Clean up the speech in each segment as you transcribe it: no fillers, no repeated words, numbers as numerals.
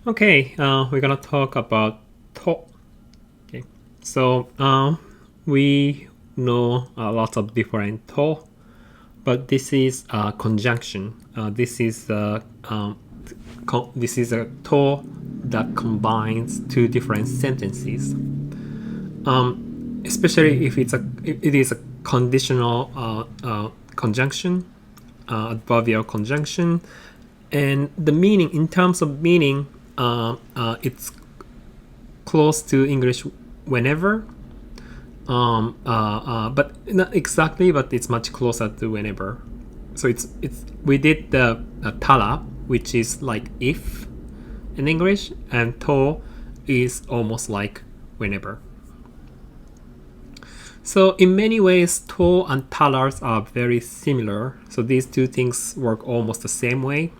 Okay, we're gonna talk about to. Okay, so we know lots of different to, but this is a conjunction. This is a to that combines two different sentences. Especially if it is a conditional conjunction, adverbial conjunction, and the meaning, in terms of meaning, it's close to English whenever, but not exactly, but it's much closer to whenever. So it's we did the tala, which is like if in English, and to is almost like whenever. So in many ways, to and talas are very similar. So these two things work almost the same way.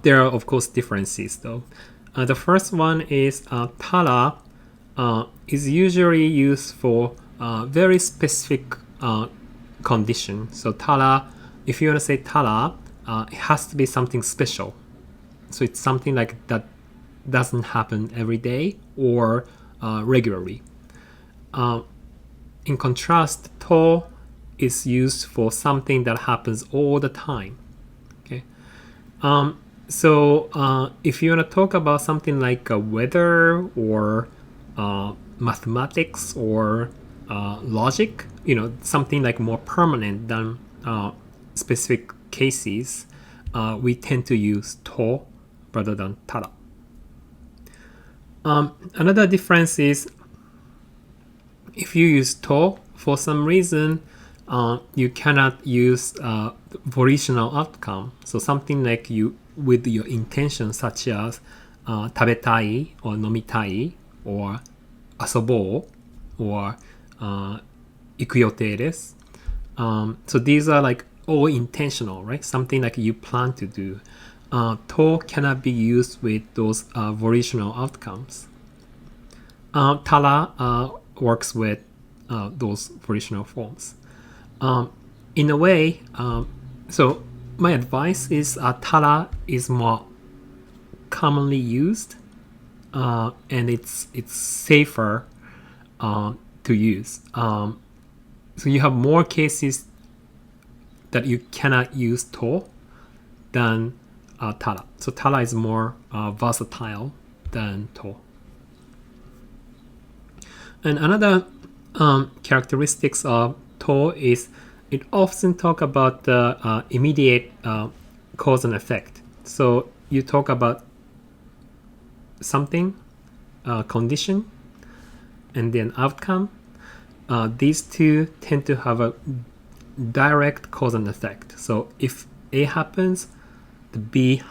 There are of course differences though. The first one is tala is usually used for very specific condition. So tala, if you want to say tala, it has to be something special. So it's something like that doesn't happen every day or regularly. In contrast, to is used for something that happens all the time. Okay. So if you want to talk about something like weather or mathematics or logic, something like more permanent than specific cases, we tend to use to rather than tara. Another difference is if you use to, for some reason, you cannot use volitional outcome. So something like you with your intention, such as 食べたい or 飲みたい or 遊ぼう or 行く予定です。So these are like all intentional, right? Something like you plan to do. To cannot be used with those volitional outcomes. Tara works with those volitional forms. In a way, so my advice is tara is more commonly used, and it's safer to use. So you have more cases that you cannot use to than tara. So tara is more versatile than to. And another characteristics of to is it often talk about the immediate cause and effect. So you talk about something, condition, and then outcome. These two tend to have a direct cause and effect. So if A happens, the B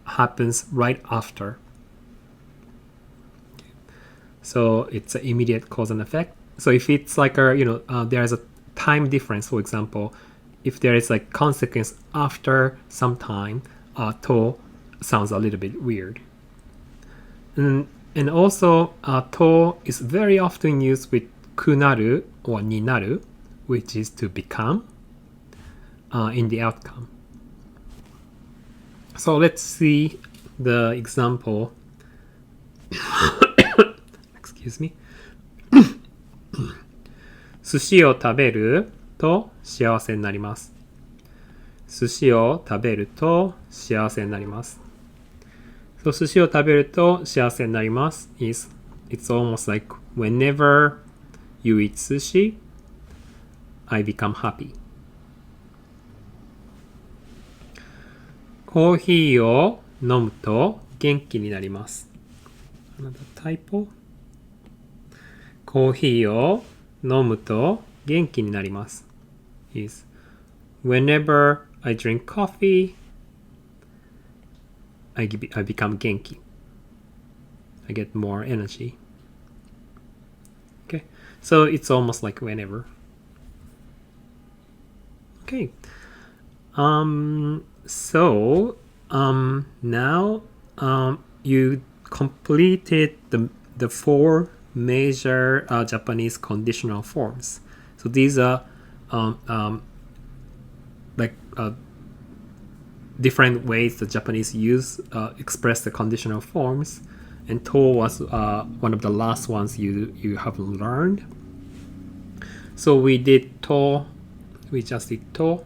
happens right after. So it's an immediate cause and effect. So if it's like there's a time difference, for example, if there is like consequence after some time, to sounds a little bit weird. And also, to is very often used with kunaru or ninaru, which is to become in the outcome. So let's see the example. Excuse me. 寿司を食べると幸せになります。寿司を食べると幸せになります。So 寿司を食べると幸せになります is it's almost like whenever you eat sushi, I become happy. コーヒーを飲むと元気になります。Another typo. コーヒーを飲むと元気になります is whenever I drink coffee, I become genki. I get more energy. Okay, so it's almost like whenever. Okay. So now you completed the four major Japanese conditional forms. So these are like different ways the Japanese express the conditional forms, and to was one of the last ones you have learned. So we did to, we just did to.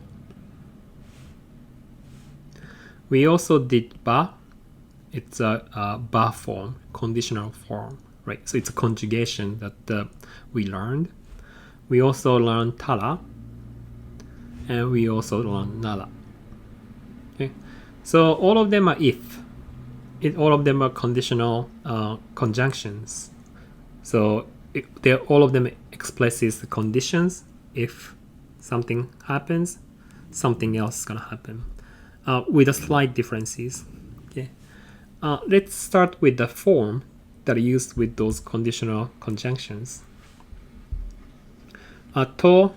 We also did ba. It's a ba form, conditional form, right? So it's a conjugation that we learned. We also learned tara, and we also learned nara. Okay, so all of them are if. All of them are conditional conjunctions. So all of them expresses the conditions. If something happens, something else is gonna happen, with a slight differences. Okay, let's start with the form that are used with those conditional conjunctions. To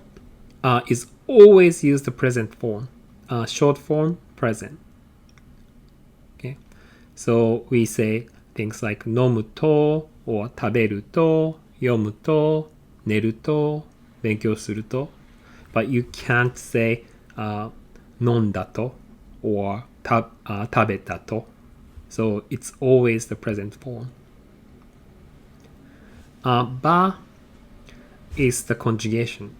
is always used the present form, short form present. Okay, so we say things like nomu to, or taberu to, yomu to, neru to, benkyou suru to, but you can't say nonda to or tabeta to. So it's always the present form. Ba is the conjugation.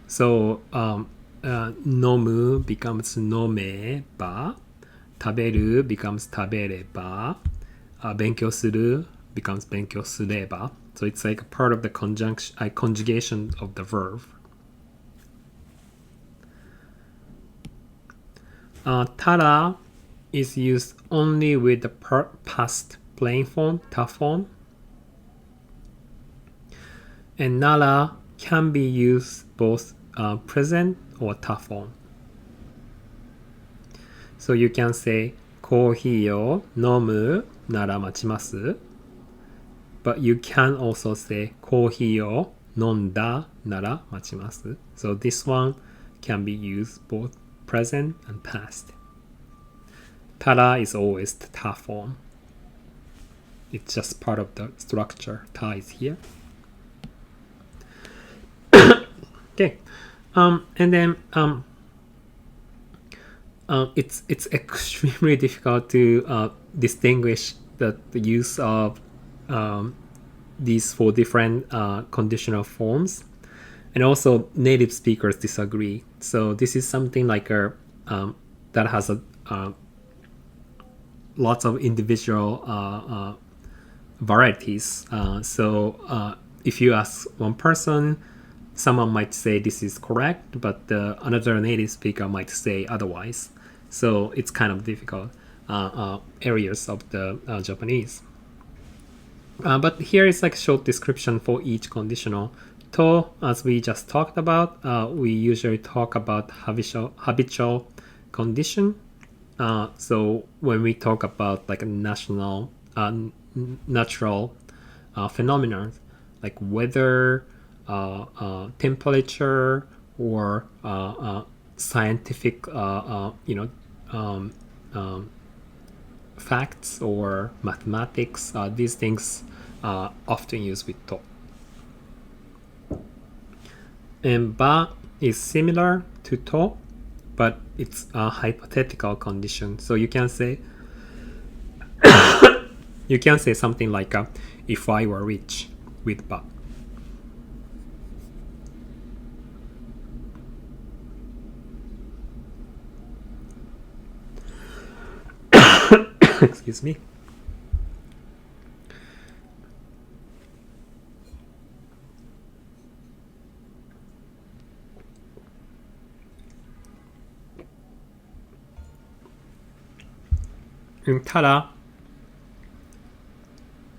So nomu becomes nome ba, taberu becomes tabereba, benkyou suru becomes benkyou sureba. So it's like a part of the conjugation of the verb. Tara is used only with the past plain form, ta form. And nara can be used both present or ta form. So you can say コーヒーを飲むなら待ちます。But you can also say コーヒーを飲んだなら待ちます。So this one can be used both present and past. Tara is always the ta form. It's just part of the structure. Ta is here. Okay, and then it's extremely difficult to distinguish the use of these four different conditional forms, and also native speakers disagree. So this is something like that has lots of individual varieties. So if you ask one person, someone might say this is correct, but another native speaker might say otherwise. So it's kind of difficult areas of the Japanese. But here is like a short description for each conditional. To, as we just talked about, we usually talk about habitual condition. So when we talk about like a natural phenomena, like weather, temperature, or scientific facts or mathematics, these things are often used with to. And ba is similar to to, but it's a hypothetical condition. So you can say something like if I were rich with ba. Excuse me. And tara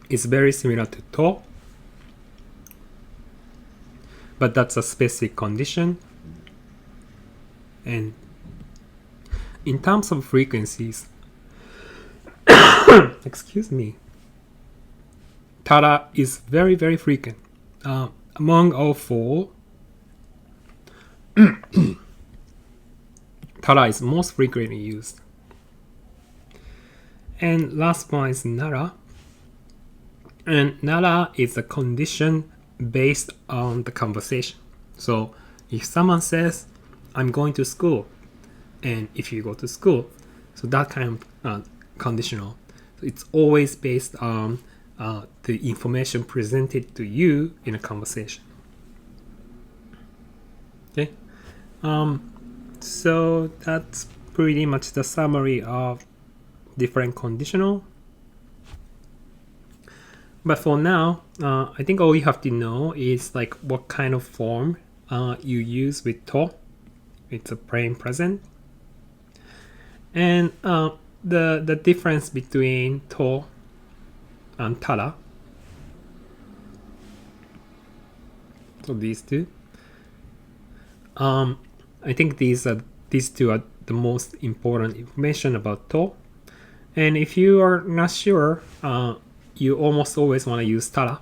is very similar to to, but that's a specific condition. And in terms of frequencies, excuse me, tara is very, very frequent. Among all four, tara is most frequently used. And last one is nara. And nara is a condition based on the conversation. So if someone says, I'm going to school, and if you go to school. So that kind of conditional. So it's always based on the information presented to you in a conversation. Okay, so that's pretty much the summary of different conditional. But for now, I think all you have to know is like what kind of form you use with to. It's a plain present. And the difference between to and tara. So these two. I think these two are the most important information about to. And if you are not sure, you almost always want to use tara,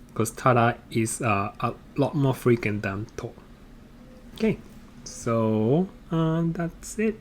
because tara is a lot more frequent than to. Okay, so that's it.